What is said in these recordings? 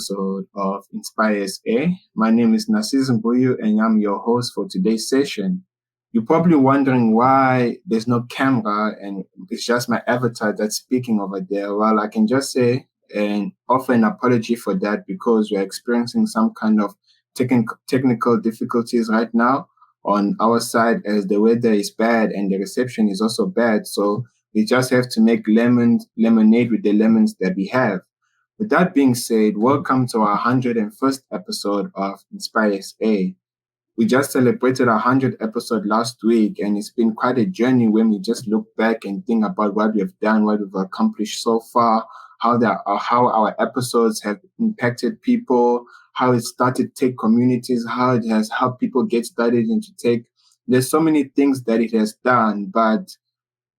episode of Inspire SA. My name is Narcis Mbuyu and I'm your host for today's session. You're probably wondering why there's no camera and it's just my avatar that's speaking over there. Well, I can just say and offer an apology for that because we're experiencing some kind of technical difficulties right now on our side as the weather is bad and the reception is also bad. So we just have to make lemonade with the lemons that we have. With that being said, welcome to our 101st episode of Inspire SA. We just celebrated our 100th episode last week, and it's been quite a journey when we just look back and think about what we've done, what we've accomplished so far, how our episodes have impacted people, how it started tech communities, how it has helped people get started into tech. There's so many things that it has done, but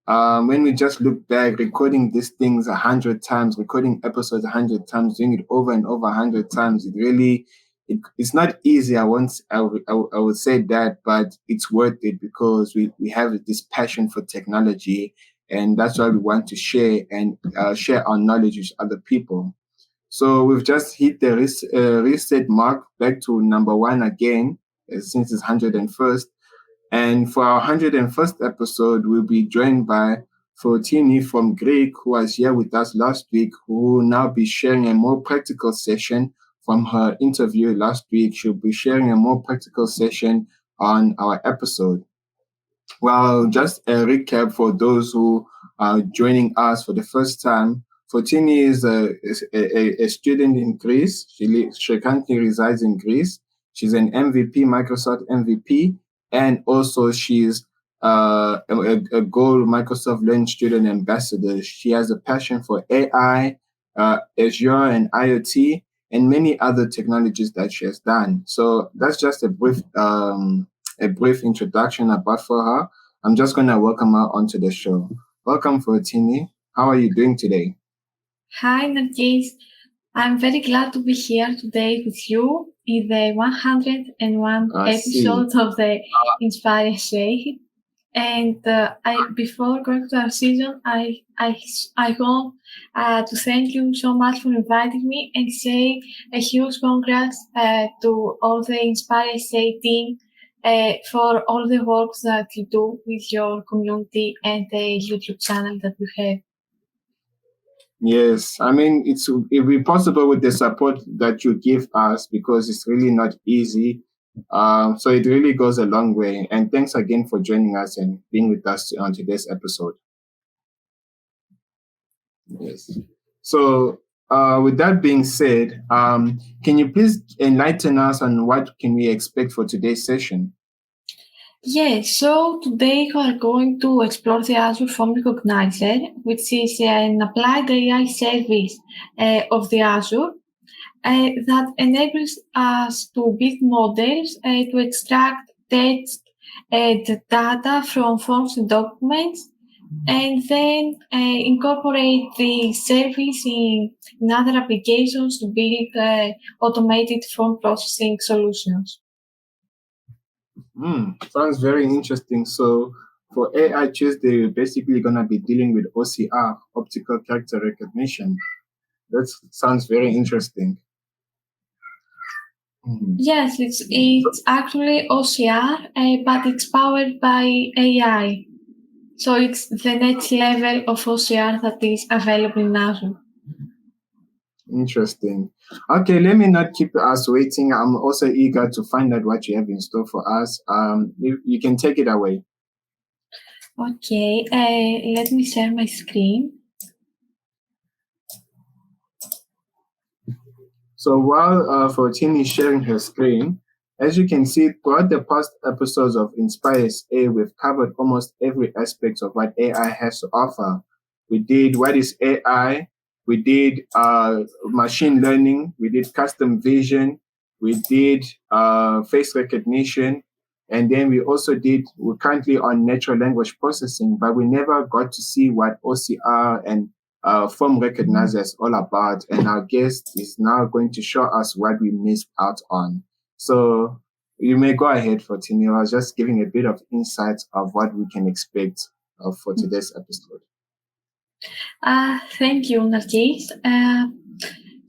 when we just look back, recording these things 100 times, recording episodes 100 times, doing it over and over 100 times, it's not easy. I would say that, but it's worth it because we have this passion for technology, and that's why we want to share and share our knowledge with other people. So we've just hit the reset mark back to number one again, since it's 101st. And for our 101st episode, we'll be joined by Fortini from Greek, who was here with us last week, who will now be sharing a more practical session from her interview last week. She'll be sharing a more practical session on our episode. Well, just a recap for those who are joining us for the first time. Fortini is a student in Greece. She currently resides in Greece. She's an MVP, Microsoft MVP. And also she's a Gold Microsoft Learn Student Ambassador. She has a passion for AI, Azure and IoT, and many other technologies that she has done. So that's just a brief introduction for her. I'm just going to welcome her onto the show. Welcome, Fortini. How are you doing today? Hi, Narcis. I'm very glad to be here today with you in the 101 episode of the Inspire SA. And before going to our season, I want to thank you so much for inviting me and say a huge congrats to all the Inspire SA team for all the work that you do with your community and the YouTube channel that we have. Yes, I mean, it'll be possible with the support that you give us because it's really not easy. So it really goes a long way. And thanks again for joining us and being with us on today's episode. Yes. So with that being said, can you please enlighten us on what can we expect for today's session? Yes, so today we are going to explore the Azure Form Recognizer, which is an applied AI service of the Azure that enables us to build models to extract text and data from forms and documents, and then incorporate the service in other applications to build automated form processing solutions. Sounds very interesting. So for AI Tuesday, we're basically going to be dealing with OCR, optical character recognition. That sounds very interesting. Yes, it's actually OCR, but it's powered by AI. So it's the next level of OCR that is available in Azure. Interesting. Okay, let me not keep us waiting. I'm also eager to find out what you have in store for us. You can take it away. Okay, let me share my screen. So while Fortini is sharing her screen, as you can see, throughout the past episodes of Inspire SA, we've covered almost every aspect of what AI has to offer. We did what is AI, we did machine learning, we did custom vision, we did face recognition, and then we're currently on natural language processing, but we never got to see what OCR and Form Recognizer is all about. And our guest is now going to show us what we missed out on. So you may go ahead, Fortini. I was just giving a bit of insight of what we can expect for today's episode. Thank you, Narcis.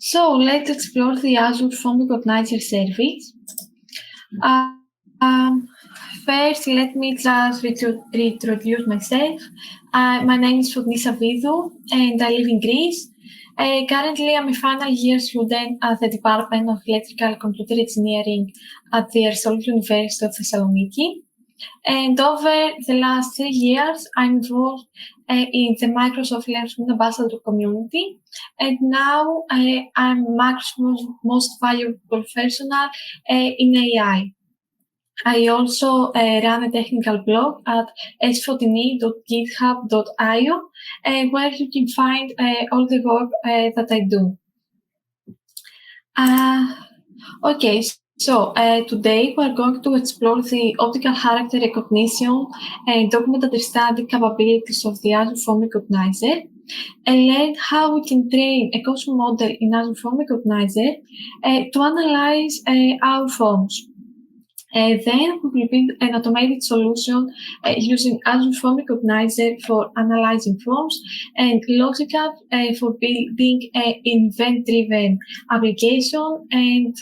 So let's explore the Azure Form Recognizer Service. First, let me just reintroduce myself. My name is Foudnisa and I live in Greece. Currently, I'm a final year student at the Department of Electrical Computer Engineering at the Aristotle University of Thessaloniki. And over the last 3 years, I'm involved in the Microsoft Learning Ambassador community. And now I'm Microsoft's most valuable professional in AI. I also run a technical blog at s14e.github.io, where you can find all the work that I do. Okay, so today we're going to explore the optical character recognition and document understanding capabilities of the Azure Form Recognizer, and learn how we can train a custom model in Azure Form Recognizer to analyze our forms. Then we will build an automated solution using Azure Form Recognizer for analyzing forms and Logic App for building an event-driven application, and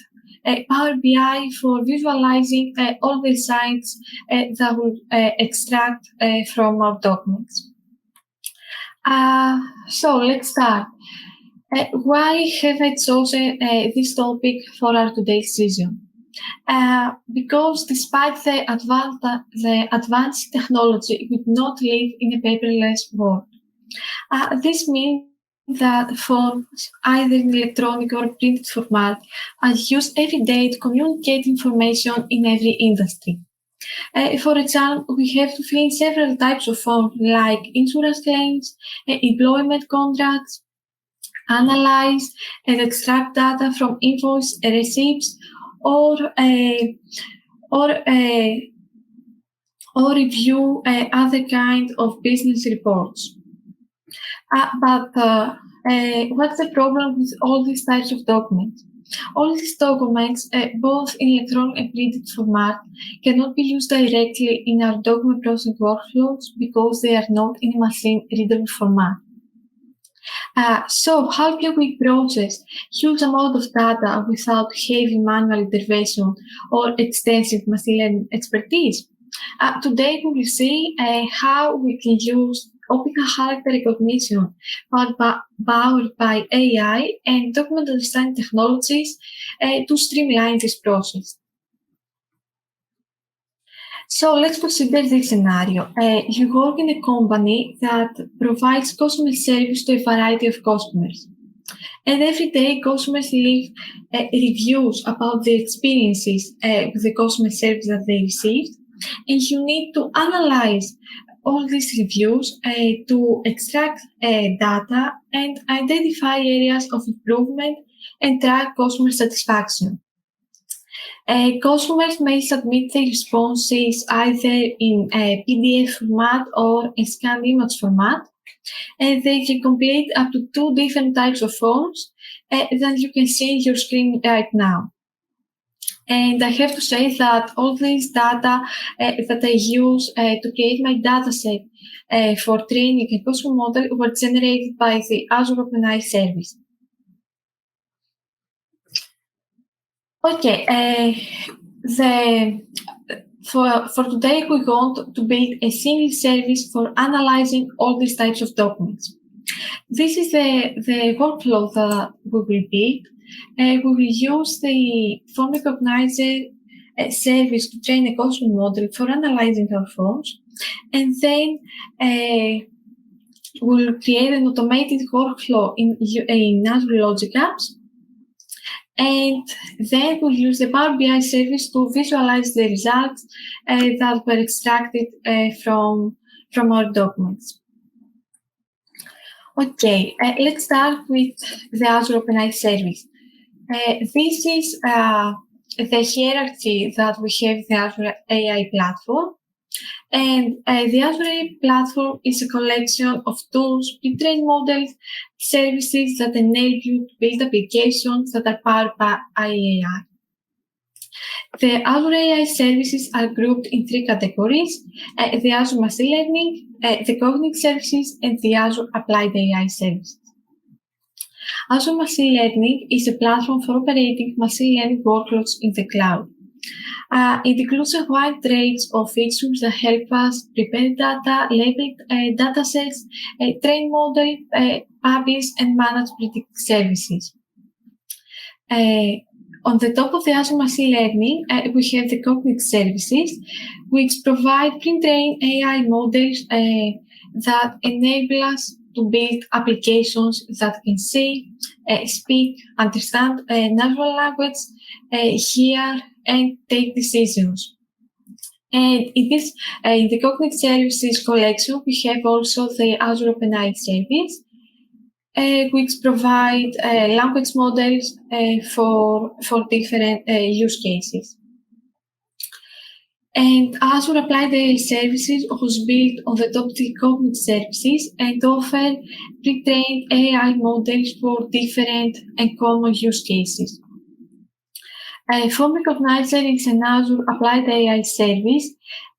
Power BI for visualizing all the insights that will extract from our documents. So let's start. Why have I chosen this topic for our today's session? Because despite the advanced technology, we do not live in a paperless world. This means that forms, either in electronic or printed format, are used every day to communicate information in every industry. For example, we have to fill in several types of forms like insurance claims, employment contracts, analyze and extract data from invoice receipts, or review other kind of business reports. But what's the problem with all these types of documents? All these documents, both in electronic and printed format, cannot be used directly in our document processing workflows because they are not in a machine-readable format. So how can we process huge amount of data without heavy manual intervention or extensive machine learning expertise? Today we will see how we can use optical character recognition powered by AI and document understanding technologies to streamline this process. So let's consider this scenario. You work in a company that provides customer service to a variety of customers. And every day, customers leave reviews about their experiences with the customer service that they received. And you need to analyze all these reviews to extract data and identify areas of improvement and track customer satisfaction. Customers may submit their responses either in a PDF format or a scanned image format, and they can complete up to 2 different types of forms that you can see in your screen right now. And I have to say that all these data that I use to create my dataset for training a custom model were generated by the Azure Applied AI Service. Okay, for today we want to build a single service for analyzing all these types of documents. This is the workflow that we will build. We will use the Form Recognizer service to train a custom model for analyzing our forms, and then we'll create an automated workflow in Azure Logic Apps. And then we'll use the Power BI service to visualize the results that were extracted from our documents. Okay, let's start with the Azure Applied AI Service. This is the hierarchy that we have in the Azure AI platform. And the Azure AI platform is a collection of tools, pre-trained models, services that enable you to build applications that are powered by AI. The Azure AI services are grouped in 3 categories: the Azure Machine Learning, the Cognitive Services, and the Azure Applied AI Services. Azure Machine Learning is a platform for operating machine learning workloads in the cloud. It includes a wide range of features that help us prepare data, label datasets, train models, publish and manage predictive services. On the top of the Azure Machine Learning, we have the cognitive services, which provide pre-trained AI models that enable us to build applications that can see, speak, understand natural language, hear, and take decisions. And in the cognitive services collection, we have also the Azure Applied AI Service, which provide language models for different use cases. And Azure Applied AI Services was built on the top of the cognitive services and offer pre-trained AI models for different and common use cases. Form Recognizer is an Azure Applied AI service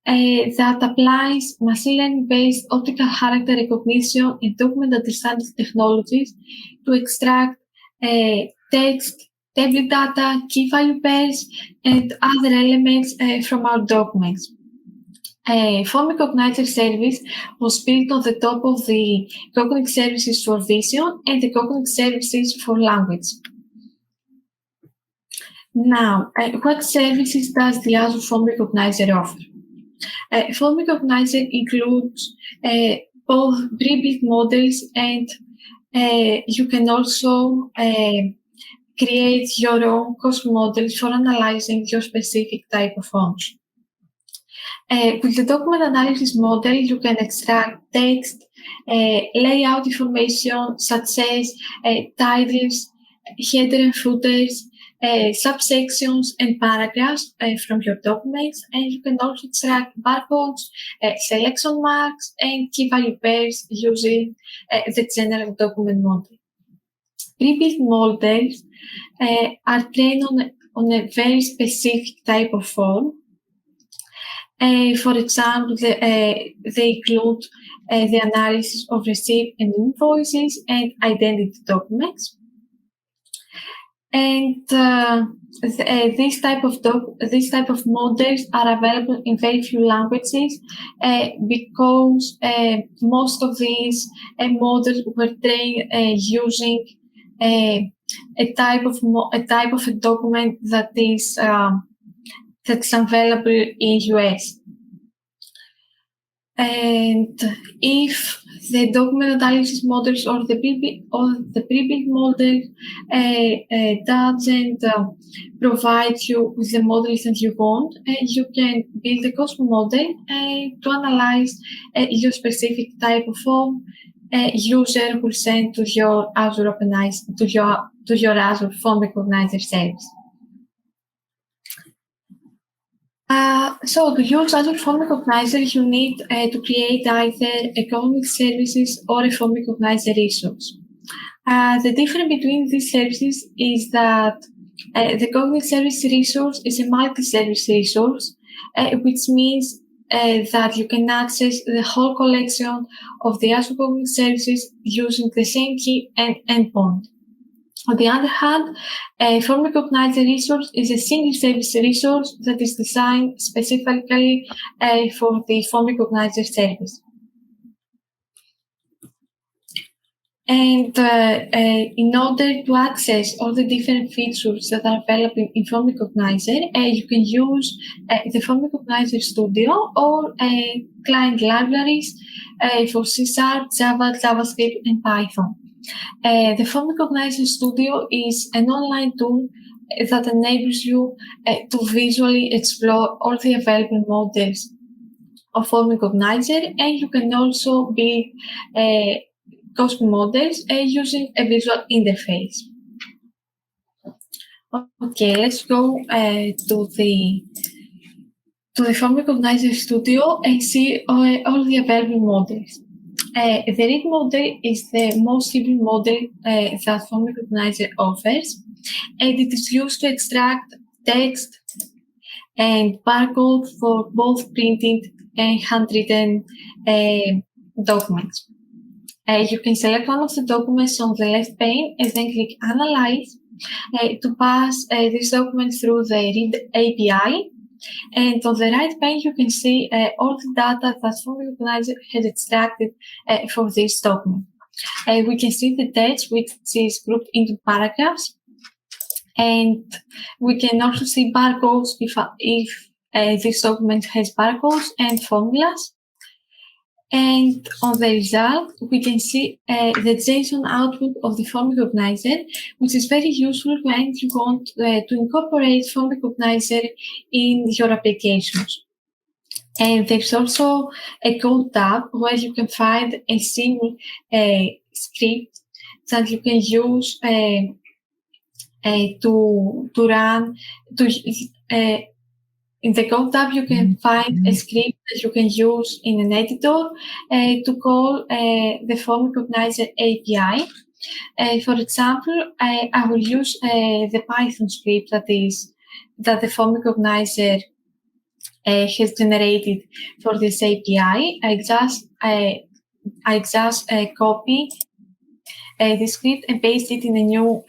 that applies machine learning-based optical character recognition and document understanding technologies to extract text, table data, key value pairs, and other elements from our documents. Form Recognizer service was built on the top of the cognitive services for vision and the cognitive services for language. Now, what services does the Azure Form Recognizer offer? Form Recognizer includes both pre-built models and you can also create your own custom models for analyzing your specific type of forms. With the document analysis model, you can extract text, layout information such as titles, header and footers, subsections and paragraphs from your documents, and you can also extract barcodes, selection marks, and key value pairs using the general document model. Pre-built models are trained on a very specific type of form. For example, they include the analysis of receipt and invoices and identity documents. And this type of models are available in very few languages because most of these models were trained using a type of a document that's available in US. And if the document analysis models or the pre-built model doesn't provide you with the models that you want, you can build a custom model to analyze your specific type of form. User will send to your Azure Azure Form Recognizer service. So to use Azure Form Recognizer, you need to create either a cognitive services or a Form Recognizer resource. The difference between these services is that the cognitive service resource is a multi-service resource, which means that you can access the whole collection of the Azure cognitive services using the same key and endpoint. On the other hand, a Form Recognizer resource is a single service resource that is designed specifically for the Form Recognizer service. And in order to access all the different features that are available in Form Recognizer, you can use the Form Recognizer Studio or client libraries for C#, Java, JavaScript, and Python. The Form Recognizer Studio is an online tool that enables you to visually explore all the available models of Form Recognizer, and you can also build custom models using a visual interface. Okay, let's go to the Form Recognizer Studio and see all the available models. The read model is the most simple model that Form Recognizer offers, and it is used to extract text and barcode for both printed and handwritten documents. You can select one of the documents on the left pane and then click Analyze to pass this document through the Read API. And on the right pane, you can see all the data that Form Recognizer has extracted for this document. We can see the text, which is grouped into paragraphs. And we can also see barcodes if this document has barcodes and formulas. And on the result, we can see the JSON output of the Form Recognizer, which is very useful when you want to incorporate Form Recognizer in your applications. And there's also a code tab where you can find a single script that you can use to run. In the code tab, you can find a script that you can use in an editor to call the Form Recognizer API. For example, I will use the Python script that the Form Recognizer has generated for this API. I just copy the script and paste it in a new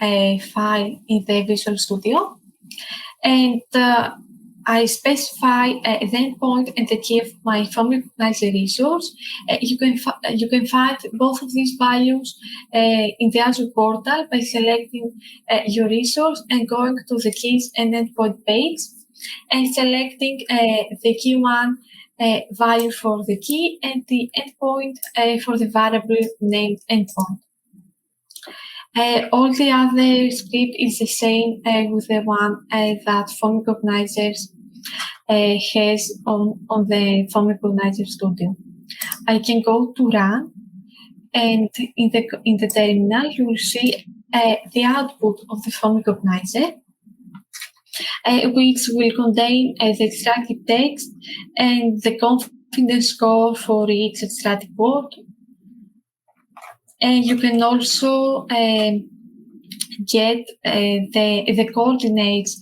file in the Visual Studio. And I specify the endpoint and the key of my Form Recognizer resource. You can find both of these values in the Azure portal by selecting your resource and going to the keys and endpoint page and selecting the key one value for the key and the endpoint for the variable named endpoint. All the other script is the same with the one that Form Recognizer has on the Form Recognizer Studio. I can go to Run, and in the terminal you will see the output of the Form Recognizer, which will contain the extracted text and the confidence score for each extracted word. And you can also get the coordinates,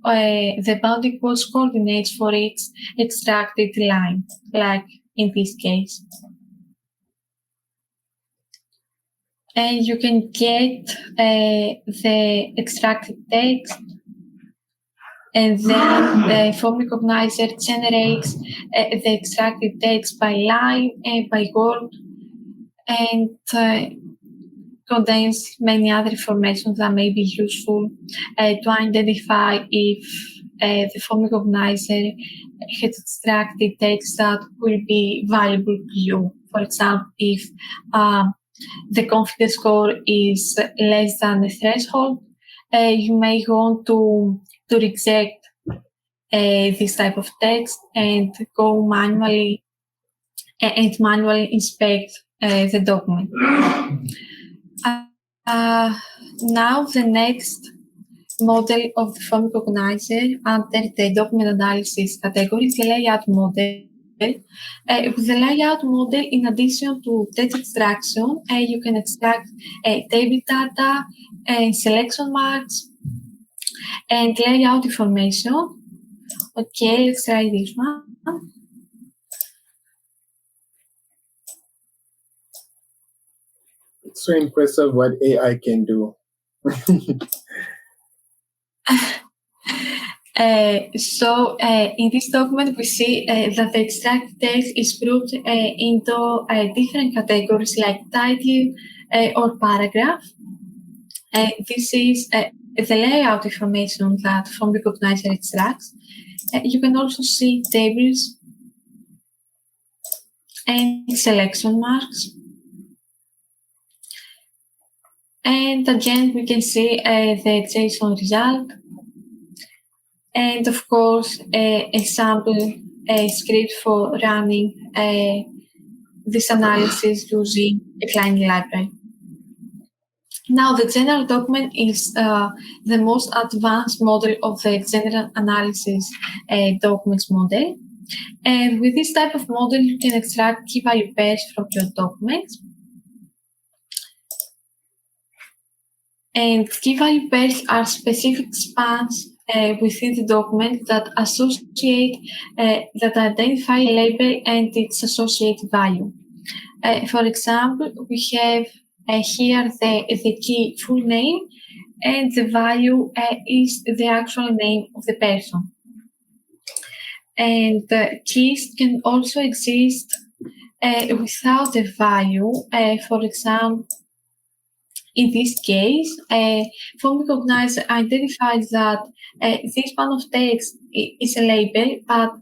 the bounding quotes coordinates for each extracted line, like in this case. And you can get the extracted text, and then the Form Recognizer generates the extracted text by line and by word, and contains many other information that may be useful to identify if the Form Recognizer has extracted text that will be valuable to you. For example, if the confidence score is less than a threshold, you may want to reject this type of text and go manually inspect the document. Now the next model of the Form Recognizer under the document analysis category is the layout model. With the layout model, in addition to text extraction, you can extract table data, selection marks, and layout information. Okay, let's try this one. It's so impressive what AI can do. So in this document, we see that the extracted text is grouped into different categories like title or paragraph. This is the layout information that Form Recognizer extracts. You can also see tables and selection marks. And again, we can see the JSON result. And of course, a sample script for running this analysis using a client library. Now, the general document is the most advanced model of the general analysis documents model. And with this type of model, you can extract key value pairs from your documents. And key value pairs are specific spans within the document that associate, that identify a label and its associated value. For example, we have here the key full name, and the value is the actual name of the person. And keys can also exist without the value. For example, in this case, Form Recognizer identifies that this span of text is a label, but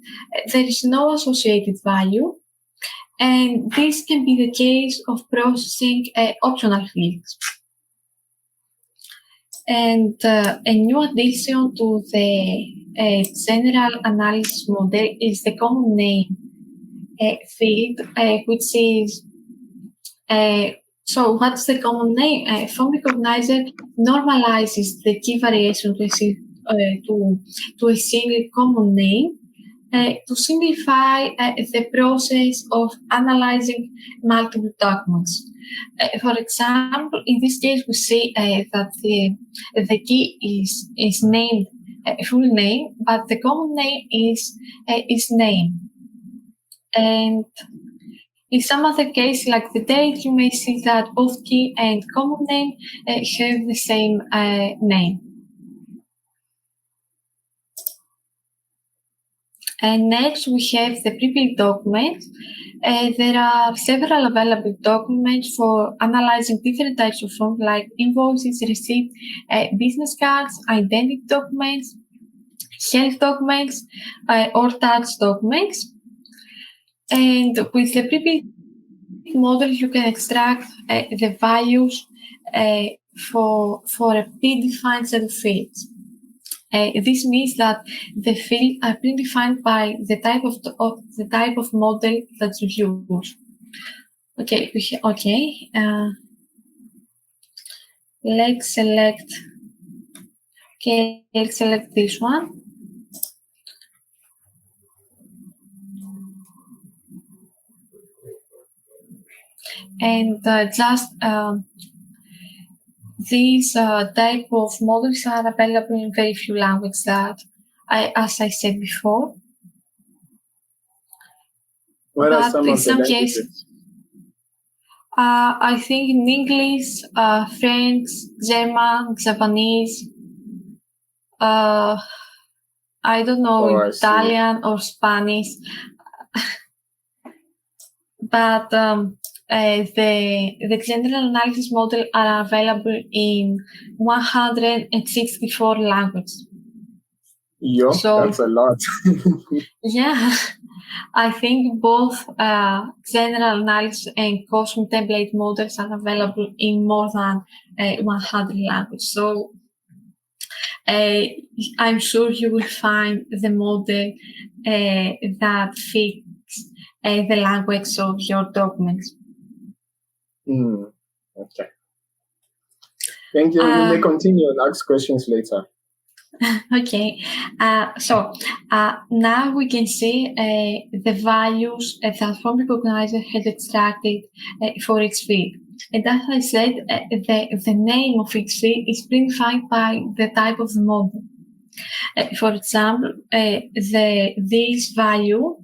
there is no associated value. And this can be the case of processing optional fields. And a new addition to the general analysis model is the common name field, which is so what's the common name? Form Recognizer normalizes the key variation received to a single common name to simplify the process of analyzing multiple documents. For example, in this case, we see that the key is named full name, but the common name is name. And in some other cases, like the date, you may see that both key and common name have the same name. And next, we have the pre-built documents. There are several available documents for analyzing different types of forms like invoices, receipts, business cards, identity documents, health documents, or tax documents. And with the pre-built model, you can extract the values for a predefined set of fields. This means that the fields are predefined by the type of model that you use. Okay. Let's select. Okay, let's select this one. And these type of models are available in very few languages as I said before. What are some of the languages? I think in English, French, German, Japanese, I don't know, Italian or Spanish. But the general analysis model are available in 164 languages. Yo, so, that's a lot. Yeah, I think both general analysis and custom template models are available in more than 100 languages. So I'm sure you will find the model that fits the language of your documents. Okay. Thank you. We may continue and ask questions later. Okay. So now we can see the values that Form Recognizer has extracted for each field. And as I said, the name of each field is predefined by the type of the model. For example, this value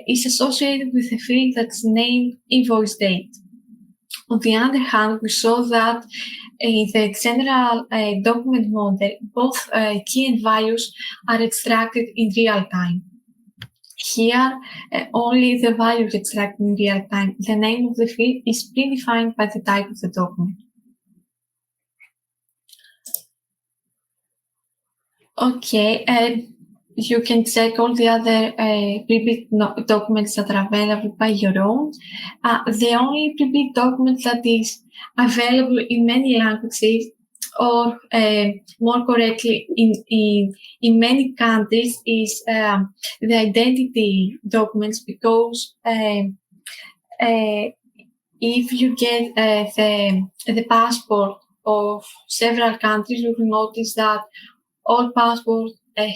is associated with a field that's named invoice date. On the other hand, we saw that in the general document model, both key and values are extracted in real time. Here, only the value is extracted in real time. The name of the field is predefined by the type of the document. Okay, you can check all the other pre-built documents that are available by your own. The only pre-built document that is available in many languages, or more correctly, in many countries, is the identity documents, because if you get the passport of several countries, you will notice that all passports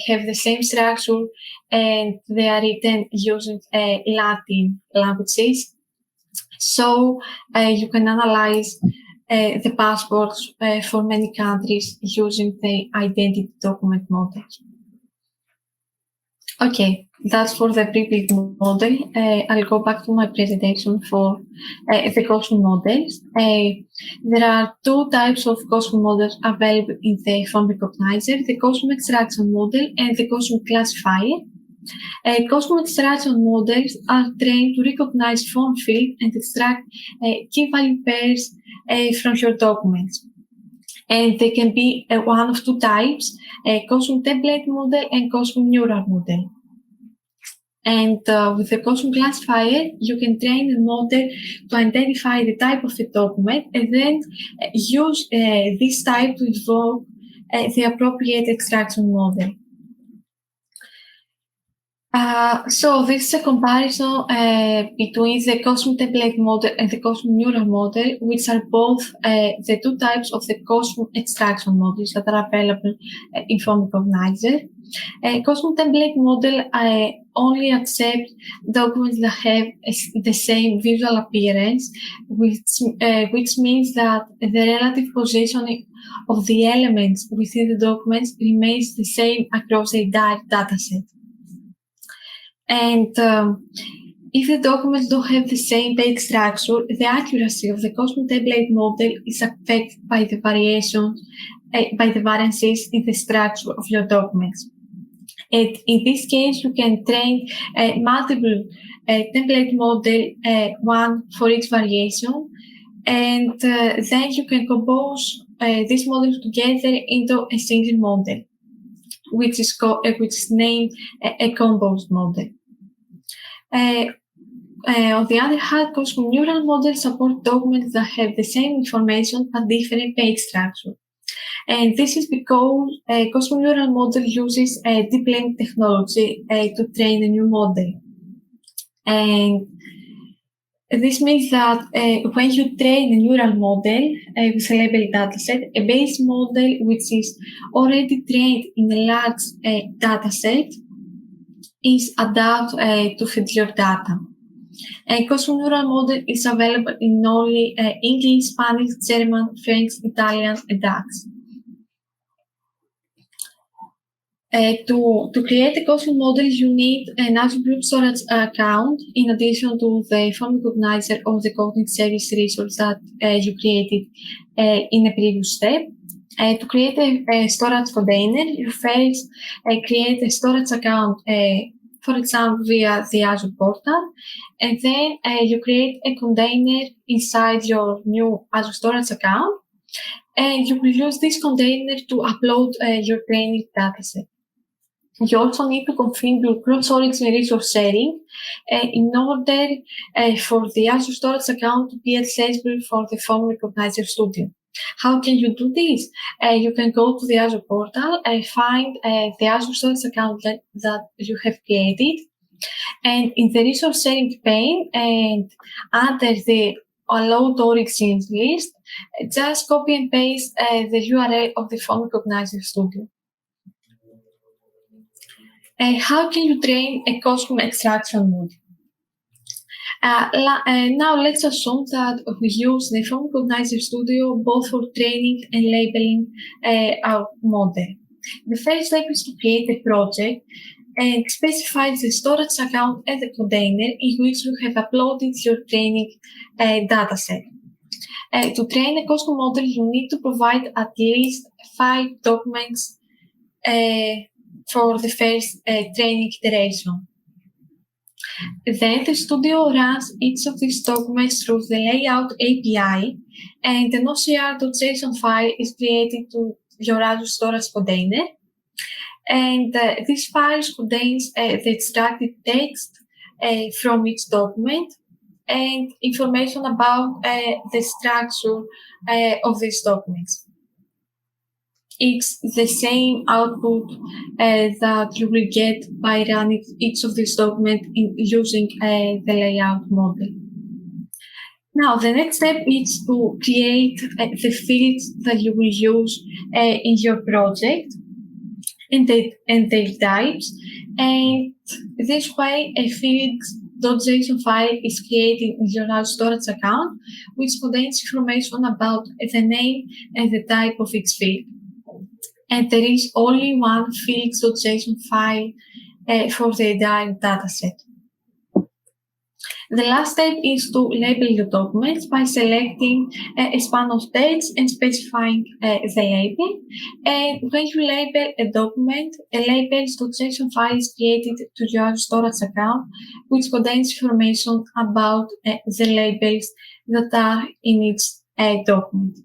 have the same structure, and they are written using Latin languages. So you can analyze the passports for many countries using the identity document model. Okay, that's for the pre-built model. I'll go back to my presentation for the Cosmos models. There are two types of Cosmos models available in the Form Recognizer, the Cosmos Extraction model and the Cosmos Classifier. Cosmos Extraction models are trained to recognize form fields and extract key value pairs from your documents. And they can be one of two types, a Cosmos template model and Cosmos neural model. And with the Cosmos classifier, you can train the model to identify the type of the document and then use this type to evoke the appropriate extraction model. So this is a comparison between the Cosmos template model and the Cosmos neural model, which are both the two types of the Cosmos extraction models that are available in Form Recognizer. Cosmos template model only accepts documents that have the same visual appearance, which means that the relative positioning of the elements within the documents remains the same across the entire dataset. And if the documents don't have the same page structure, the accuracy of the Cosmos template model is affected by the variations, by the variances in the structure of your documents. And in this case, you can train multiple template model, one for each variation, and then you can compose these models together into a single model, which is named a composed model. On the other hand, Cosmos neural models support documents that have the same information but different page structure. And this is because Cosmos neural model uses deep learning technology to train a new model. And this means that when you train a neural model with a labeled dataset, a base model which is already trained in a large dataset is adapted to fit your data. A Cosmos neural model is available in only English, Spanish, German, French, Italian, and Dutch. To create a Cosmos model, you need an Azure Group Storage account in addition to the Form Recognizer or the Cognitive Service resource that you created in a previous step. To create a storage container, you first create a storage account, for example, via the Azure portal, and then you create a container inside your new Azure storage account, and you will use this container to upload your training dataset. You also need to configure cross-origin resource sharing in order for the Azure storage account to be accessible for the Form Recognizer Studio. How can you do this? You can go to the Azure portal and find the Azure storage account that you have created. And in the resource sharing pane and under the allowed origins list, just copy and paste the URL of the Form Recognizer Studio. How can you train a Cosmos extraction model? Now let's assume that we use the Form Recognizer Studio both for training and labeling our model. The first step is to create a project and specify the storage account and the container in which you have uploaded your training dataset. To train a Cosmos model, you need to provide at least 5 documents for the first training iteration. Then the studio runs each of these documents through the layout API, and an OCR.json file is created to your Azure storage container. And this file contains the extracted text from each document and information about the structure of these documents. It's the same output that you will get by running each of these documents using the layout model. Now, the next step is to create the fields that you will use in your project and their types. And this way, a fields.json file is created in your Azure storage account, which contains information about the name and the type of each field. And there is only one fields.json file for the entire dataset. The last step is to label your documents by selecting a span of text and specifying the label. And when you label a document, a labels.json file is created to your storage account, which contains information about the labels that are in each document.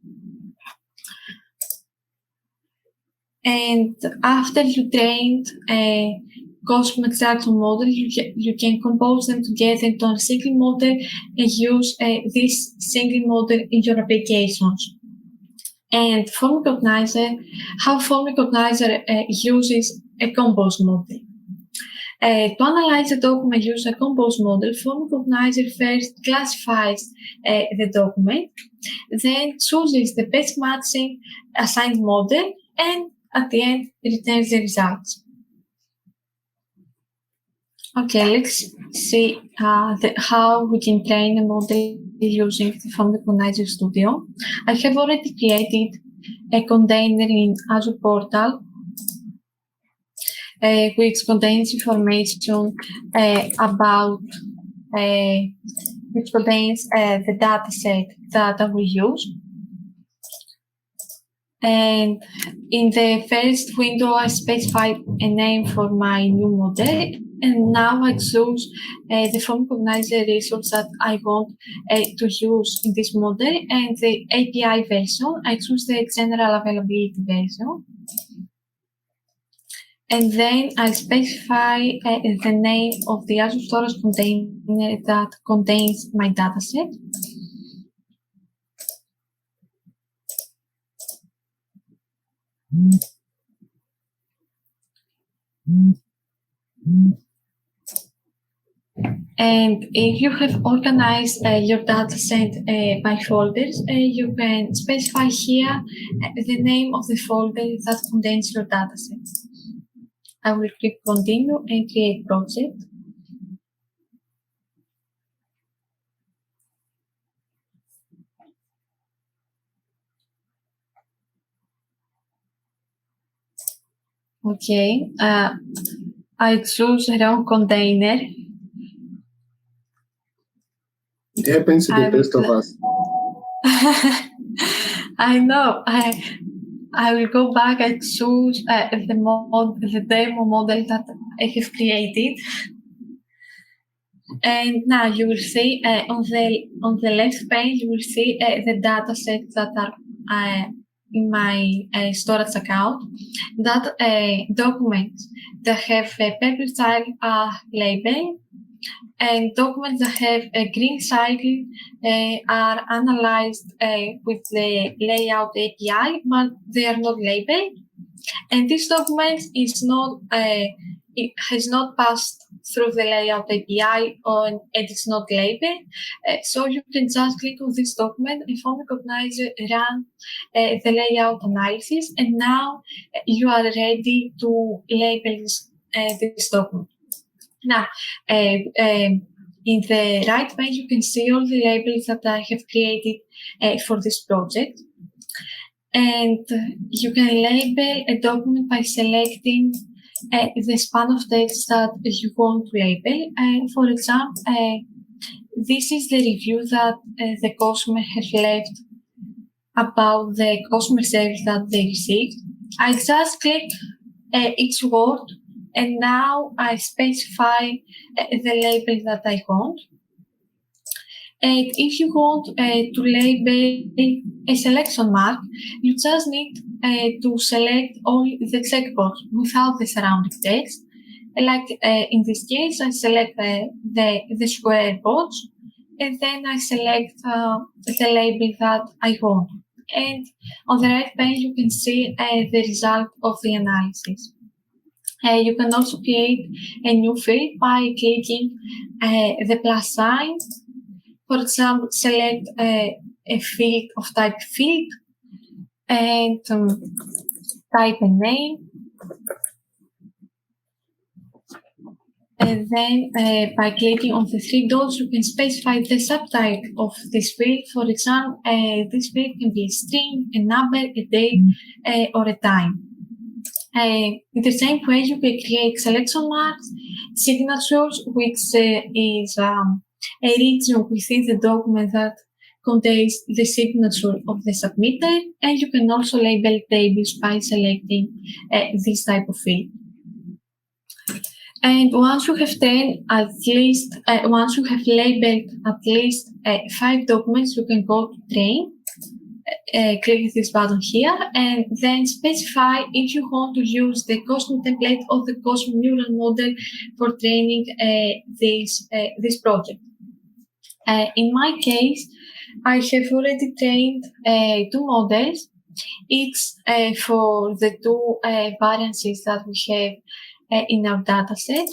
And after you trained a custom extraction model, you can compose them together into a single model and use this single model in your applications. And Form Recognizer, how Form Recognizer uses a compose model. To analyze the document using a compose model, Form Recognizer first classifies the document, then chooses the best matching assigned model, and at the end returns the results. Okay, let's see how we can train a model using the Form Recognizer Studio. I have already created a container in Azure Portal, which contains information about, which contains the dataset that I will use. And in the first window, I specified a name for my new model. And now I choose the Form Recognizer resource that I want to use in this model, and the API version. I choose the general availability version. And then I specify the name of the Azure storage container that contains my dataset. And if you have organized your dataset by folders, you can specify here the name of the folder that contains your dataset. I will click Continue and Create Project. Okay, I choose the wrong container. It happens to the best of us. I know. I will go back and choose the demo model that I have created. And now you will see on the left pane, you will see the data sets that are in my storage account. That documents that have a purple child are labeled, and documents that have a green cycle are analyzed with the layout API, but they are not labeled. And this document is not, it has not passed through the layout API and it's not labeled. So you can just click on this document and Form Recognizer run the layout analysis, and now you are ready to label this document. Now, in the right page, you can see all the labels that I have created for this project. And you can label a document by selecting the span of text that you want to label. For example, this is the review that the customer has left about the customer service that they received. I just click each word, and now I specify the label that I want. And if you want to label a selection mark, you just need to select only the checkbox without the surrounding text. Like in this case, I select the square box, and then I select the label that I want. And on the right page, you can see the result of the analysis. You can also create a new field by clicking the plus sign. For example, select a field of type field and type a name. And then by clicking on the three dots, you can specify the subtype of this field. For example, this field can be a string, a number, a date, or a time. In the same way, you can create selection marks, signatures, which is a region within the document that contains the signature of the submitter, and you can also label tables by selecting this type of field. And once you have once you have labeled at least 5 documents, you can go to train. Click this button here and then specify if you want to use the custom template or the custom neural model for training this project. In my case, I have already trained 2 models, each for the 2 variances that we have in our dataset.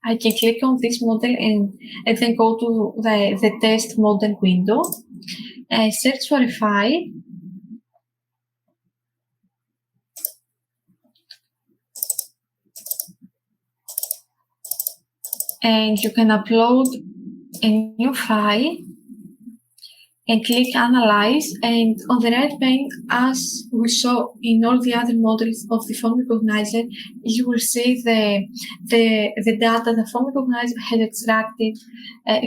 I can click on this model and then go to the test model window. Search for a file, and you can upload a new file and click Analyze, and on the right pane, as we saw in all the other models of the Form Recognizer, you will see the data the Form Recognizer had extracted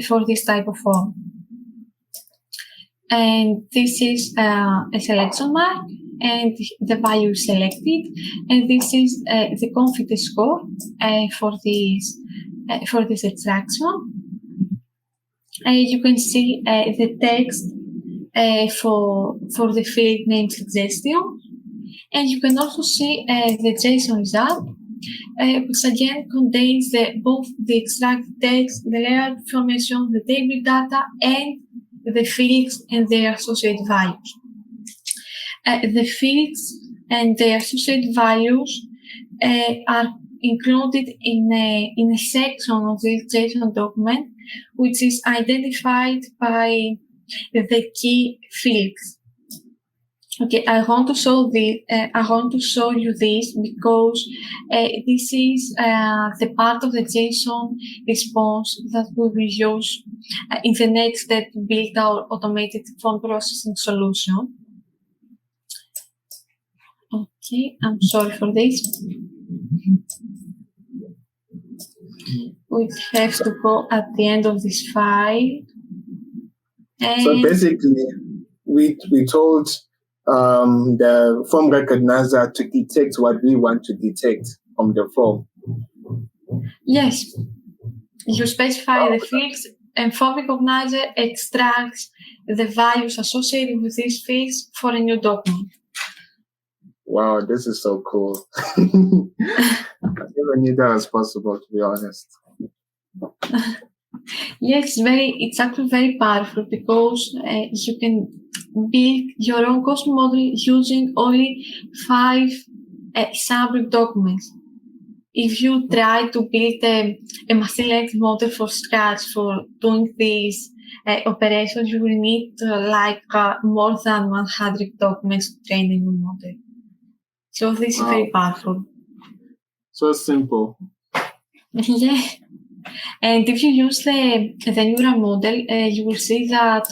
for this type of form. And this is a selection mark, and the value is selected, and this is the confidence score for this extraction. You can see the text for the field name suggestion, and you can also see the JSON result, which again contains both the extracted text, the layout information, the table data, and the fields and their associated values. The fields and their associated values are included in a section of this JSON document, which is identified by the key fields. Okay, I want to show you this because this is the part of the JSON response that we will use in the next step to build our automated form processing solution. Okay, I'm sorry for this. We have to go at the end of this file. And so basically, we told the form recognizer to detect what we want to detect from the form. Yes, you specify the fields, and Form Recognizer extracts the values associated with these fields for a new document. Wow, this is so cool. I never knew that was possible, to be honest. Yes, it's actually very powerful because you can build your own custom model using only 5 sample documents. If you try to build a machine learning model from scratch for doing these operations, you will need more than 100 documents to train a new model. So this is very powerful. So simple. Yeah. And if you use the neural model, you will see that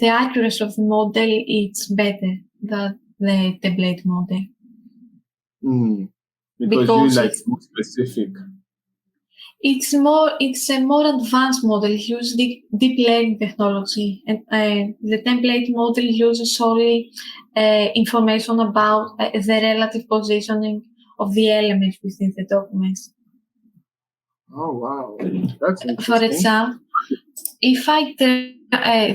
the accuracy of the model is better than the template model. Because you more specific. It's a more advanced model. It uses deep learning technology, and the template model uses only information about the relative positioning of the elements within the documents. Oh wow, that's interesting. For example, if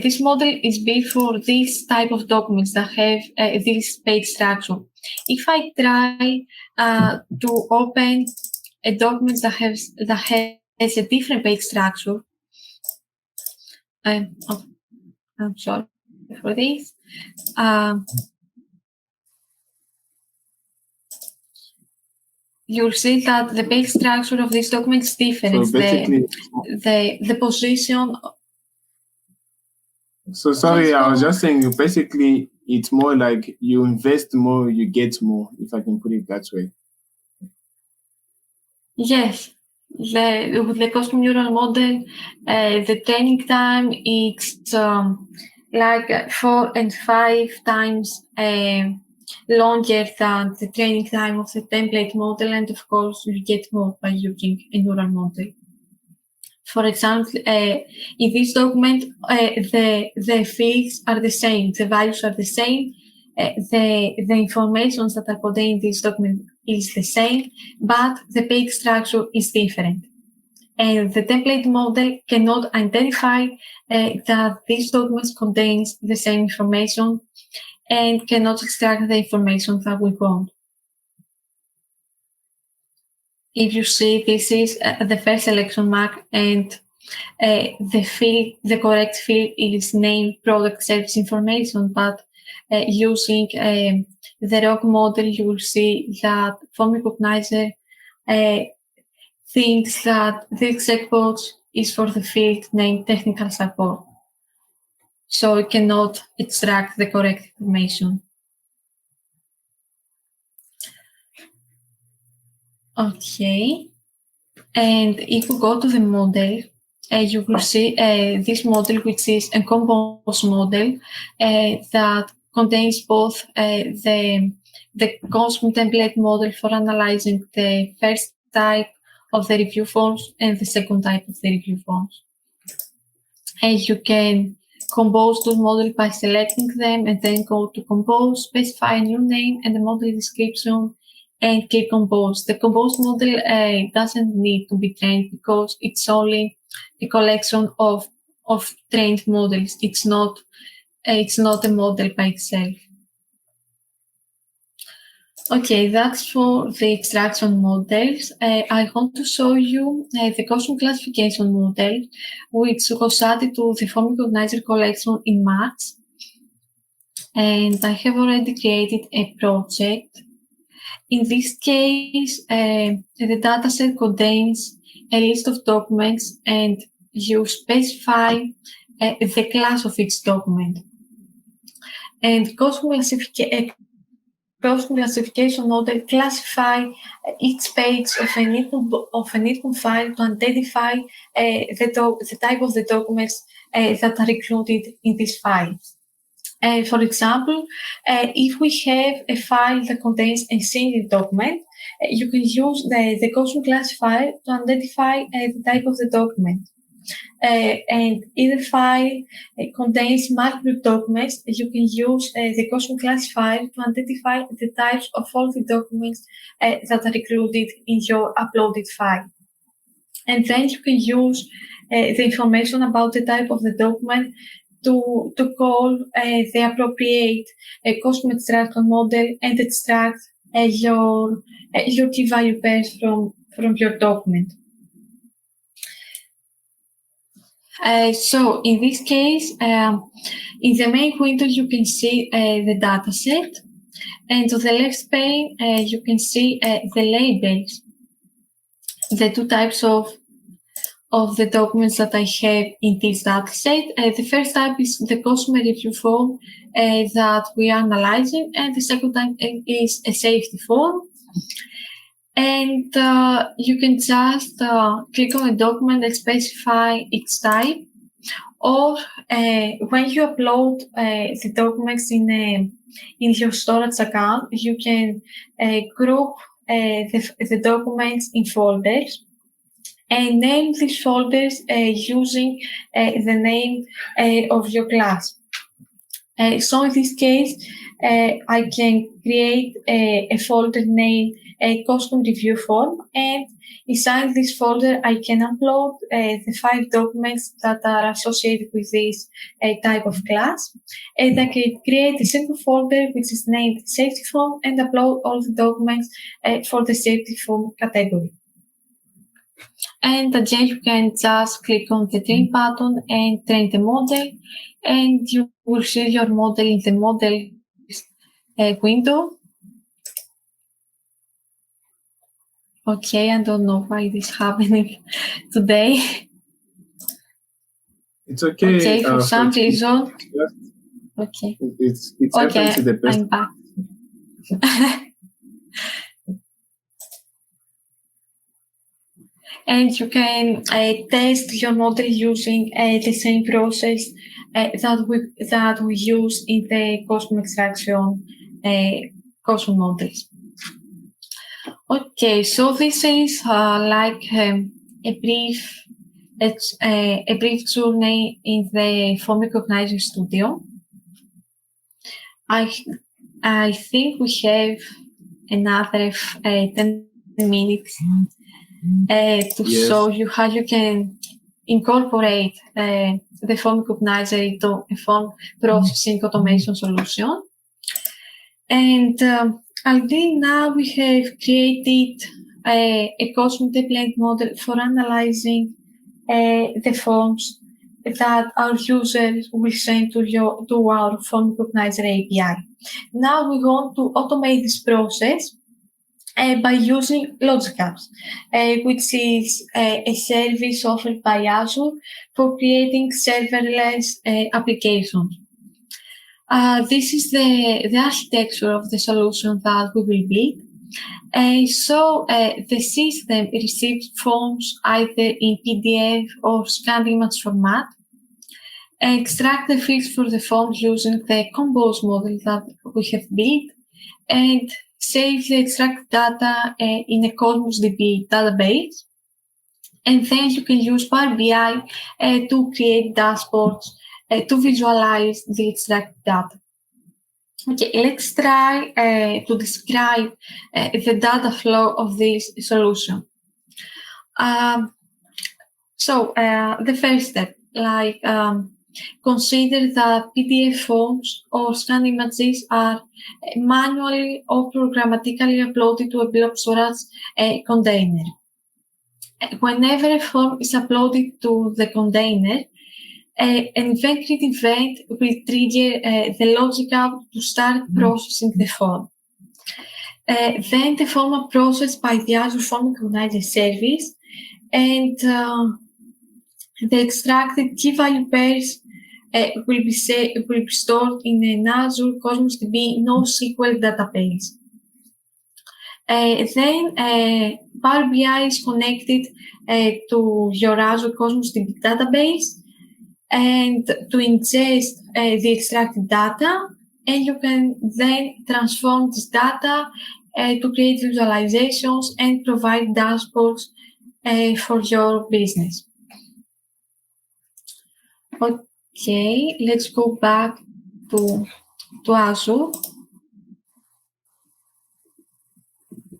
this model is built for this type of documents that have this page structure. If I try to open a document that has a different page structure, I'm sorry for this. You'll see that the page structure of this document is different. So basically, the position. So sorry, I was just saying, basically, it's more like you invest more, you get more, if I can put it that way. Yes. With the custom neural model, the training time is 4 and 5 times longer than the training time of the template model, and of course you get more by using a neural model. For example, in this document, the fields are the same, the values are the same, the information that are contained in this document is the same, but the page structure is different. And the template model cannot identify that this document contains the same information and cannot extract the information that we want. If you see, this is the first selection mark, and the correct field is name, product, service information, but using the ROC model, you will see that Form Recognizer thinks that this checkbox is for the field name technical support. So it cannot extract the correct information. Okay. And if we go to the model, you will see this model, which is a compose model that contains both the Cosmo template model for analyzing the first type of the review forms and the second type of the review forms. And you can compose those models by selecting them and then go to compose, specify a new name and the model description, and click compose. The compose model doesn't need to be trained because it's only a collection of trained models. It's not a model by itself. Okay, that's for the extraction models. I want to show you the custom classification model, which was added to the Form Recognizer collection in March. And I have already created a project. In this case, the dataset contains a list of documents, and you specify the class of each document. And custom classification model classify each page of an input file to identify the type of the documents that are included in this file. For example, if we have a file that contains a single document, you can use the custom classifier to identify the type of the document. And if the file contains multiple documents, you can use the custom classifier to identify the types of all the documents that are included in your uploaded file. And then you can use the information about the type of the document to call the appropriate custom extraction model and extract your key value pairs from your document. So in this case, in the main window, you can see the dataset, and to the left pane, you can see the labels, the two types of the documents that I have in this dataset. The first type is the customer review form that we are analyzing, and the second type is a safety form. And you can just click on a document and specify its type, or when you upload the documents in your storage account, you can group the documents in folders and name these folders using the name of your class. So in this case, I can create a folder named a custom review form, and inside this folder I can upload the 5 documents that are associated with this type of class, and I can create a simple folder which is named safety form and upload all the documents for the safety form category. And again, you can just click on the train button and train the model, and you will see your model in the model window. Okay, I don't know why this is happening today. It's okay. Okay, for some reason. Okay. It's okay, to the best. I'm back. And you can test your model using the same process that we use in the custom extraction cosmos models. Okay, so this is like a brief journey in the Form Recognizer Studio. I think we have another 10 minutes to show you how you can incorporate the Form Recognizer into a form processing automation solution. And already now we have created a Cosmos template model for analyzing the forms that our users will send to our Form Recognizer API. Now we want to automate this process by using Logic Apps, which is a service offered by Azure for creating serverless applications. This is the architecture of the solution that we will build. So the system receives forms either in PDF or scanned image format, extract the fields for the forms using the compose model that we have built, and save the extract data in a Cosmos DB database. And then you can use Power BI to create dashboards to visualize the extract data. Okay, let's try to describe the data flow of this solution. So the first step, consider that PDF forms or scanned images are manually or programmatically uploaded to a blob storage container. Whenever a form is uploaded to the container, an event-create event will trigger the Logic App to start processing the form. Then the form are processed by the Azure Form Recognizer Service, and the extracted key-value pairs will be stored in an Azure Cosmos DB NoSQL database. Then Power BI is connected to your Azure Cosmos DB database and to ingest the extracted data, and you can then transform this data to create visualizations and provide dashboards for your business. Okay, let's go back to Azure.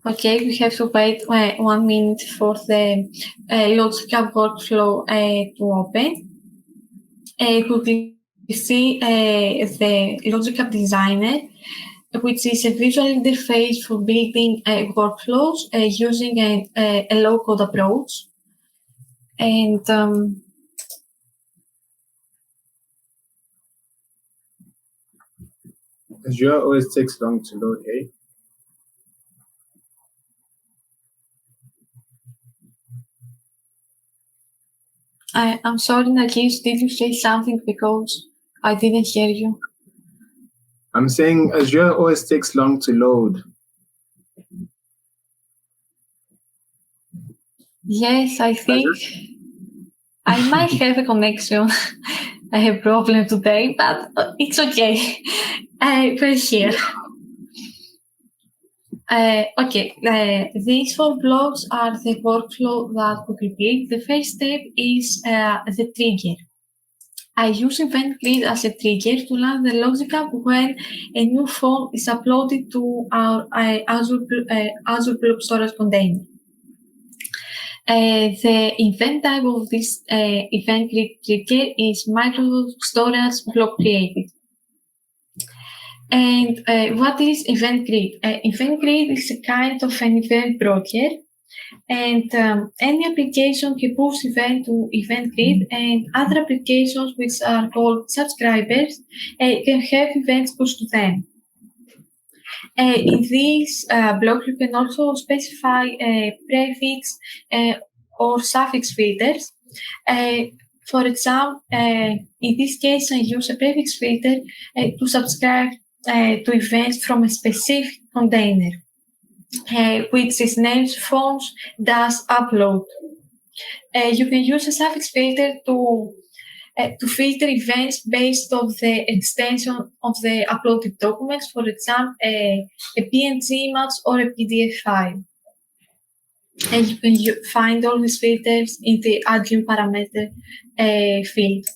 Okay, we have to wait 1 minute for the Logic App workflow to open. We will see the Logic App Designer, which is a visual interface for building workflows using a low-code approach. And Azure always takes long to load, eh? I'm sorry, Nargis, did you say something because I didn't hear you? I'm saying Azure always takes long to load. Yes, I think I might have a connection problem today, but it's okay. We're here. Okay, these 4 blocks are the workflow that we build. The first step is the trigger. I use event-create as a trigger to launch the Logic App when a new form is uploaded to our Azure Blob Storage container. The event type of this event-create trigger is Microsoft Storage Blob Created. And what is event-create? Event-create is a kind of an event broker, and any application can push event to event-create, and other applications which are called subscribers can have events pushed to them. In this block, you can also specify prefix or suffix filters. For example, in this case, I use a prefix filter to subscribe to events from a specific container, which is named forms-upload. You can use a suffix filter to to filter events based on the extension of the uploaded documents, for example, a PNG image or a PDF file. And you can find all these filters in the admin parameter field.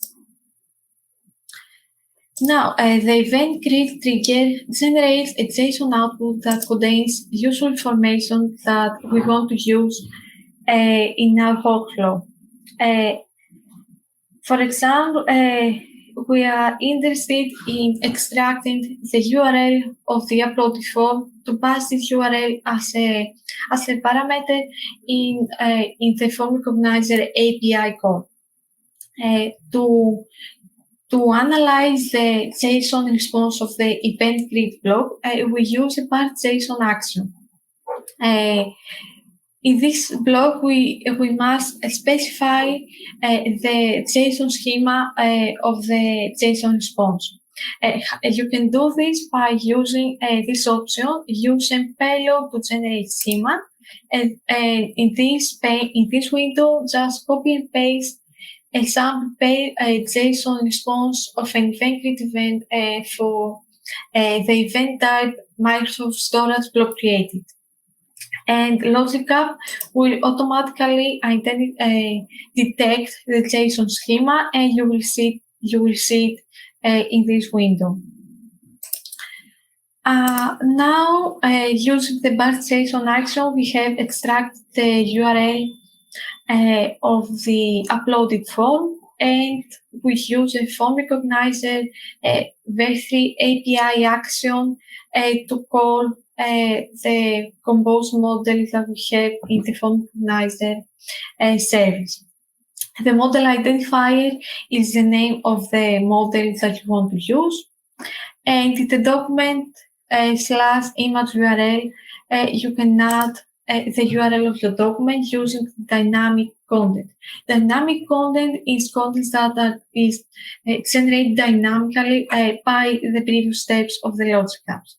Now, the event create trigger generates a JSON output that contains useful information that we want to use in our workflow. For example, we are interested in extracting the URL of the uploaded form to pass this URL as a parameter in the Form Recognizer API call. To analyze the JSON response of the event grid block, we use a part JSON action. In this block, we must specify the JSON schema of the JSON response. You can do this by using this option, using payload to generate schema. And in this window, just copy and paste a sample JSON response of an event grid event for the event type Microsoft Storage block created. And LogicApp will automatically detect the JSON schema, and you will see it in this window. Now, using the bar JSON action, we have extracted the URL of the uploaded form, and we use a Form Recognizer V3 API action to call the compose model that we have in the Form Recognizer service. The model identifier is the name of the model that you want to use, and in the document /image URL, you can add the URL of your document using dynamic content. Dynamic content is content that is generated dynamically by the previous steps of the logic apps.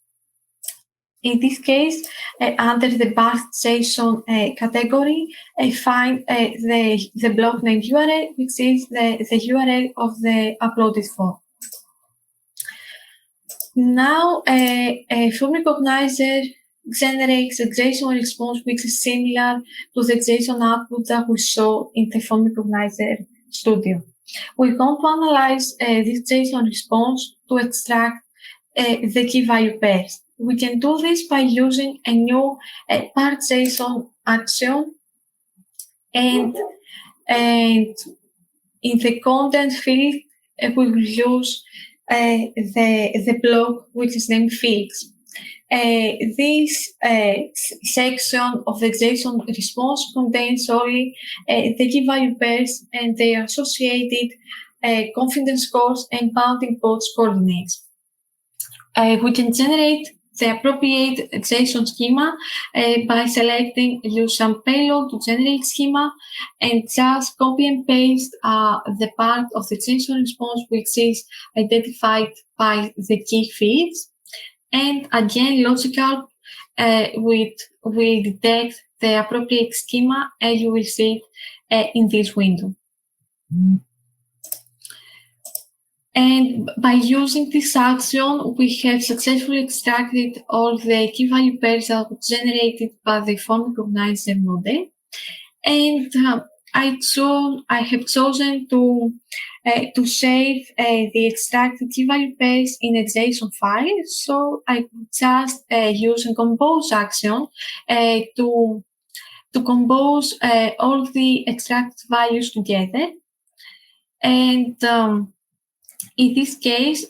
In this case, under the bar JSON category, find the block name URL, which is the URL of the uploaded form. Now, a Form Recognizer generates a JSON response which is similar to the JSON output that we saw in the Form Recognizer Studio. We want to analyze this JSON response to extract the key value pairs. We can do this by using a new part JSON action, and in the content field we will use the block which is named fields. This section of the JSON response contains only the key value pairs and their associated confidence scores and bounding box coordinates. We can generate the appropriate JSON schema by selecting use some payload to generate schema, and just copy and paste the part of the JSON response which is identified by the key fields. And again, LogicApp will detect the appropriate schema, and you will see it in this window. And by using this action, we have successfully extracted all the key value pairs that were generated by the Form Recognizer model. And I have chosen to save the extracted key value pairs in a JSON file. So I just use a compose action to compose all the extracted values together. And in this case,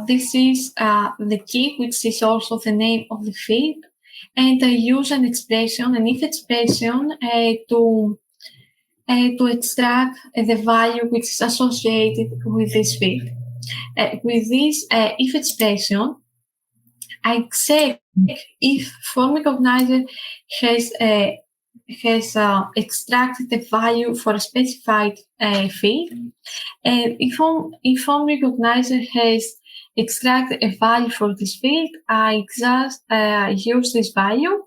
this is the key, which is also the name of the field. And I use an if expression to extract the value which is associated with this field. With this if expression, I check if Form Recognizer has extracted the value for a specified field. And if Form Recognizer has extracted a value for this field, I just use this value.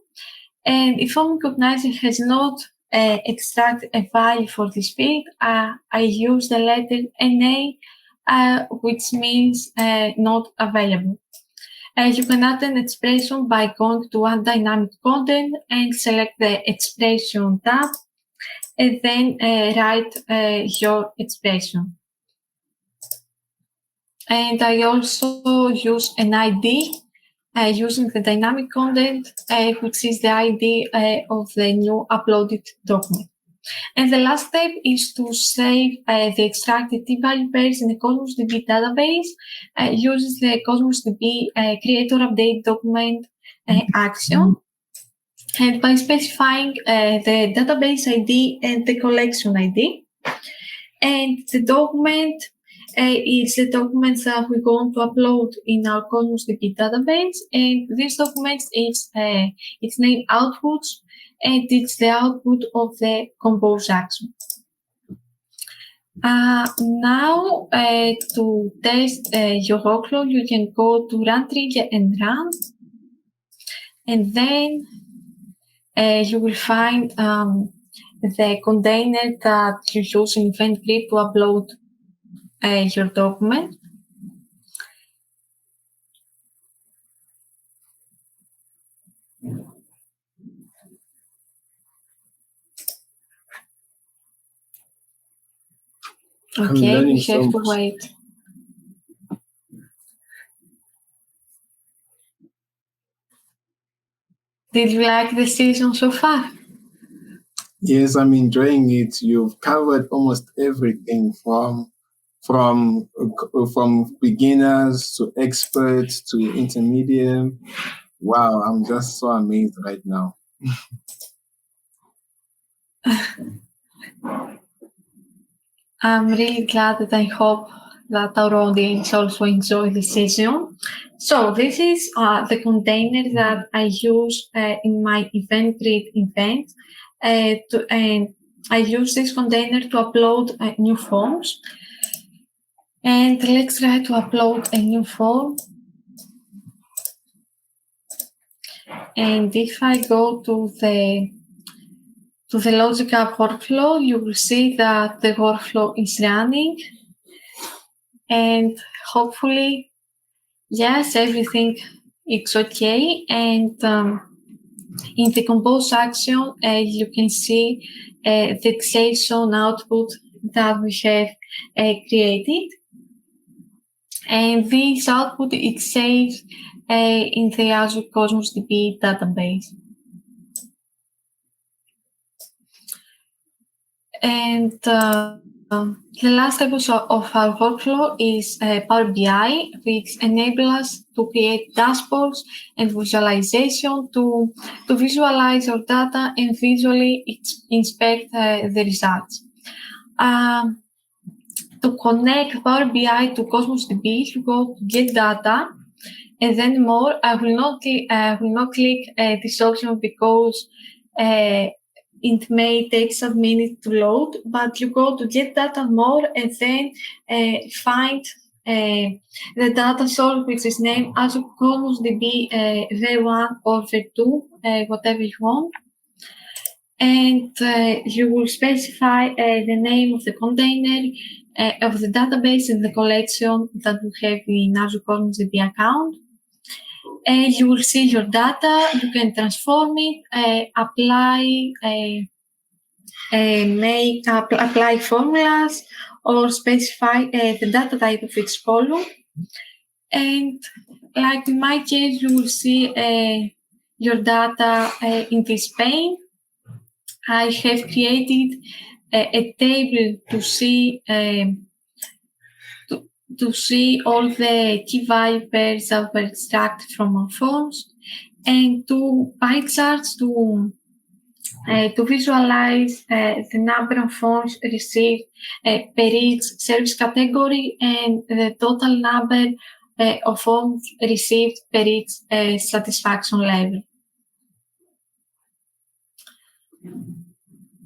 And if Form Recognizer has not extract a value for this field, I use the letter NA, which means not available. You can add an expression by going to Add Dynamic Content and select the Expression tab, and then write your expression. And I also use an ID using the dynamic content, which is the ID of the new uploaded document. And the last step is to save the extracted t-value pairs in the Cosmos DB database. Uses the Cosmos DB create or update document action. And by specifying the database ID and the collection ID. And the document is the documents that we're going to upload in our Cosmos DB database. And this document is its name outputs, and it's the output of the compose action. Now, to test your workflow, you can go to Run Trigger and Run. And then you will find the container that you use in Event Grid to upload your document. Okay, we have to wait. Did you like the session so far? Yes, I'm enjoying it. You've covered almost everything from beginners to experts to intermediate. Wow, I'm just so amazed right now. I'm really glad, that I hope that our audience also enjoy the session. So this is the container that I use in my Event Grid event. And I use this container to upload new forms. And let's try to upload a new form. And if I go to the Logic App workflow, you will see that the workflow is running. And hopefully, yes, everything is okay. And in the compose action, you can see the JSON output that we have created. And this output is saved in the Azure Cosmos DB database. And the last step of our workflow is Power BI, which enables us to create dashboards and visualization to visualize our data and visually inspect the results. To connect Power BI to Cosmos DB, you go to Get Data, and then More. I will not click this option because it may take some minutes to load, but you go to Get Data More and then find the data source, which is named Azure Cosmos DB V1 or V2, whatever you want. And you will specify the name of the container, of the database and the collection that you have in Azure Cosmos DB account. And you will see your data. You can transform it, apply formulas, or specify the data type of each column. And like in my case, you will see your data in this pane. I have created a table to see all the key value pairs that were extracted from our forms, and two pie charts to visualize the number of forms received per each service category and the total number of forms received per each satisfaction level.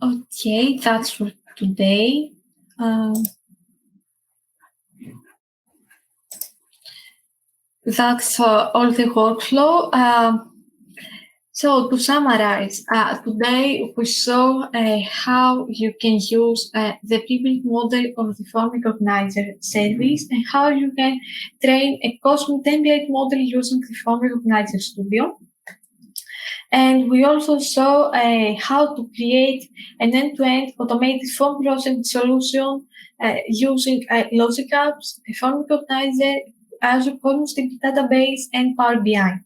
Okay, that's for today. That's all the workflow. So to summarize, today we saw how you can use the pre-built model of the Form Recognizer service and how you can train a custom template model using the Form Recognizer Studio. And we also saw how to create an end-to-end automated form processing solution using Logic Apps, a Form Recognizer, Azure Form Database, and Power BI.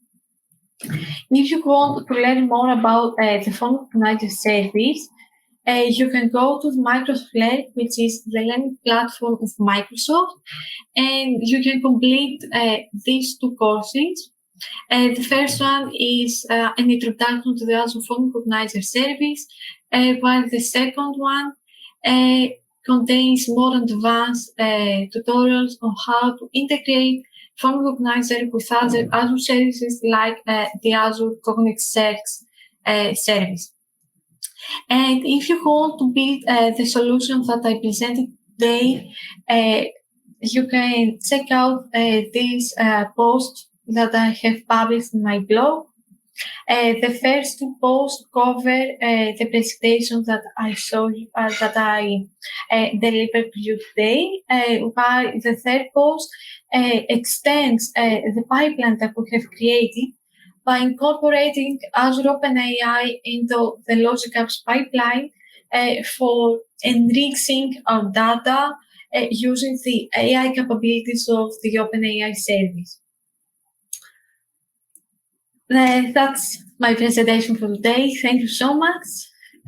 If you want to learn more about the Form Recognizer service, you can go to Microsoft Learn, which is the learning platform of Microsoft, and you can complete these two courses. The first one is an introduction to the Azure Form Recognizer service, while the second one contains more advanced tutorials on how to integrate Form Recognizer with other Azure services like the Azure Cognitive Search service. And if you want to build the solutions that I presented today, you can check out this post that I have published in my blog. The first two posts cover the presentation that I showed you, that I delivered to you today, while the third post extends the pipeline that we have created by incorporating Azure OpenAI into the Logic Apps pipeline for enriching our data using the AI capabilities of the OpenAI service. That's my presentation for today. Thank you so much.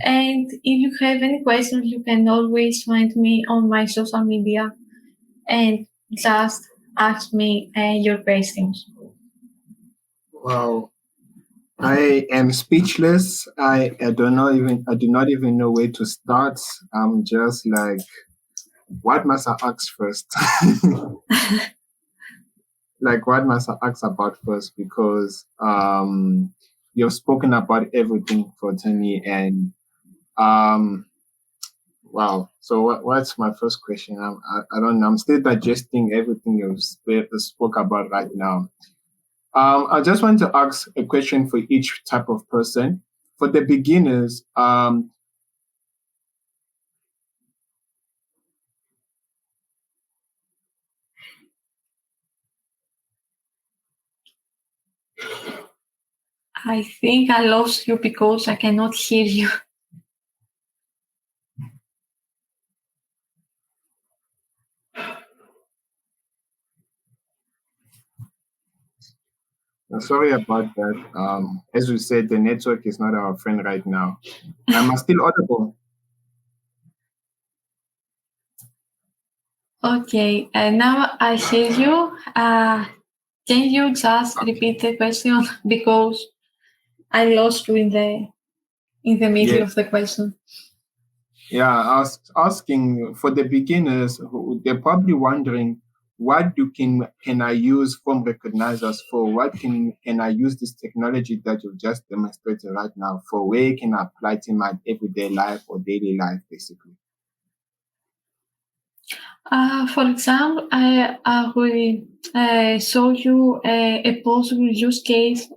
And if you have any questions, you can always find me on my social media and just ask me your questions. Wow. I am speechless. I do not even know where to start. I'm just like, what must I ask first? Like, what must I ask about first? Because you've spoken about everything for me, and wow. So what's my first question? I don't know. I'm still digesting everything you spoke about right now. I just want to ask a question for each type of person. For the beginners, I think I lost you because I cannot hear you. Sorry about that. As we said, the network is not our friend right now. Am I still audible? Okay, now I hear you. Can you just repeat the question because I lost you in the middle of the question? Yeah, I was asking for the beginners. They're probably wondering, what can I use form recognizers for? What can I use this technology that you've just demonstrated right now for? Where can I apply it in my everyday life or daily life, basically? For example, I will show you a possible use case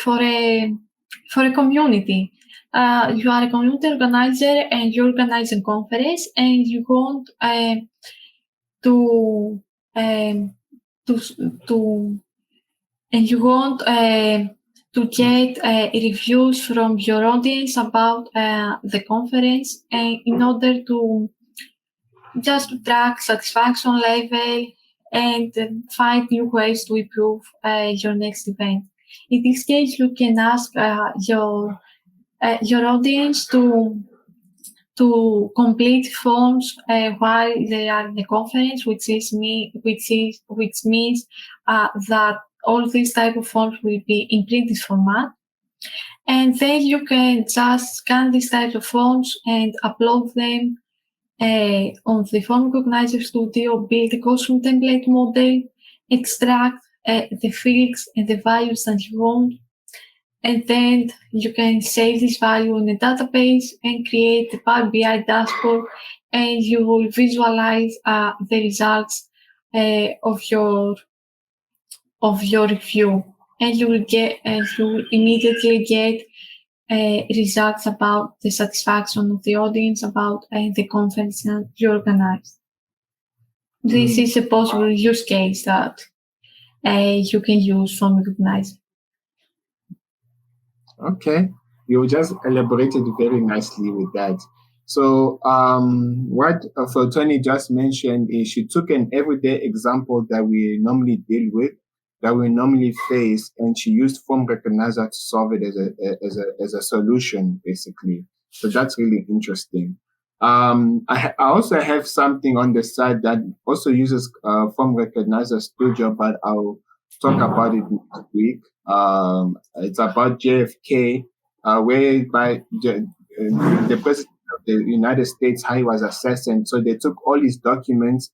for a community. You are a community organizer and you organize a conference and you want to get reviews from your audience about the conference, and in order to just to track satisfaction level and find new ways to improve your next event. In this case, you can ask your audience to complete forms while they are in the conference, which means that all these type of forms will be in printed format. And then you can just scan these types of forms and upload them on the Form Recognizer Studio, build a custom template model, extract the fields and the values that you want, and then you can save this value in a database and create a Power BI dashboard, and you will visualize the results of your review. and you will immediately get results about the satisfaction of the audience, about the conference that you organize. This is a possible use case that you can use Form Recognizer. Okay, you just elaborated very nicely with that. So what Tony just mentioned is she took an everyday example that we normally deal with, that we normally face, and she used Form Recognizer to solve it as a solution, basically. So that's really interesting. I also have something on the side that also uses Form Recognizer Studio, but I'll talk about it next week. It's about JFK, whereby the president of the United States, how he was assassinated. So they took all his documents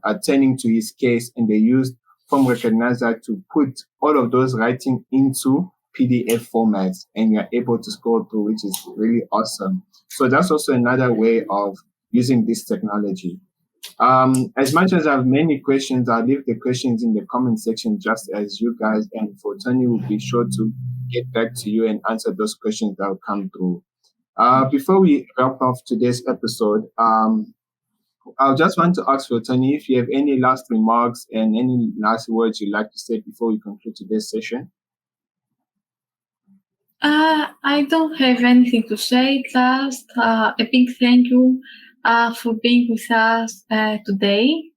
attending to his case, and they used Form Recognizer to put all of those writing into PDF formats, and you're able to scroll through, which is really awesome. So that's also another way of using this technology. As much as I have many questions, I'll leave the questions in the comment section just as you guys, and for Tony will be sure to get back to you and answer those questions that will come through. Before we wrap up today's episode, I just want to ask for Tony if you have any last remarks and any last words you'd like to say before we conclude today's session. I don't have anything to say, just a big thank you for being with us today.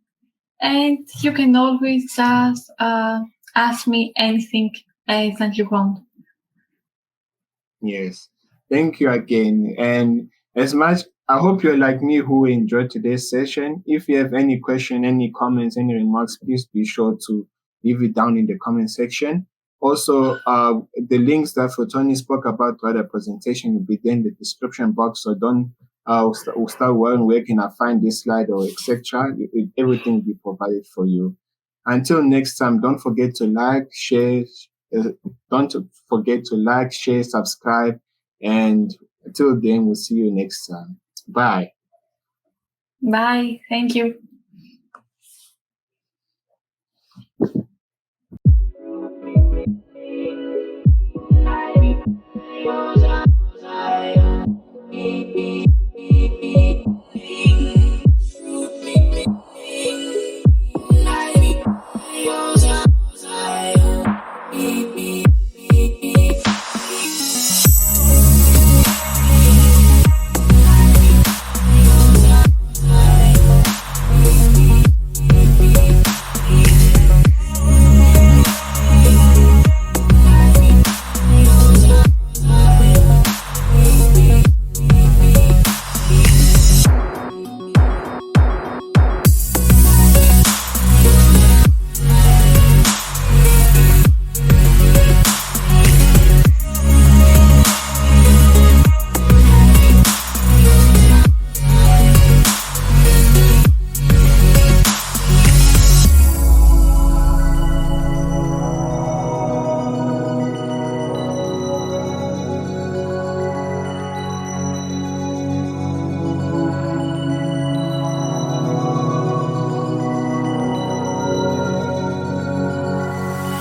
And you can always just ask me anything that you want. Yes. Thank you again. And as much, I hope you're like me who enjoyed today's session. If you have any question, any comments, any remarks, please be sure to leave it down in the comment section. Also, the links that Tony spoke about throughout the presentation will be there in the description box. So don't we'll start worrying where can I find this slide or etc. Everything will be provided for you. Until next time, don't forget to like, share. Don't forget to like, share, subscribe, and until then, we'll see you next time. Bye. Bye. Thank you.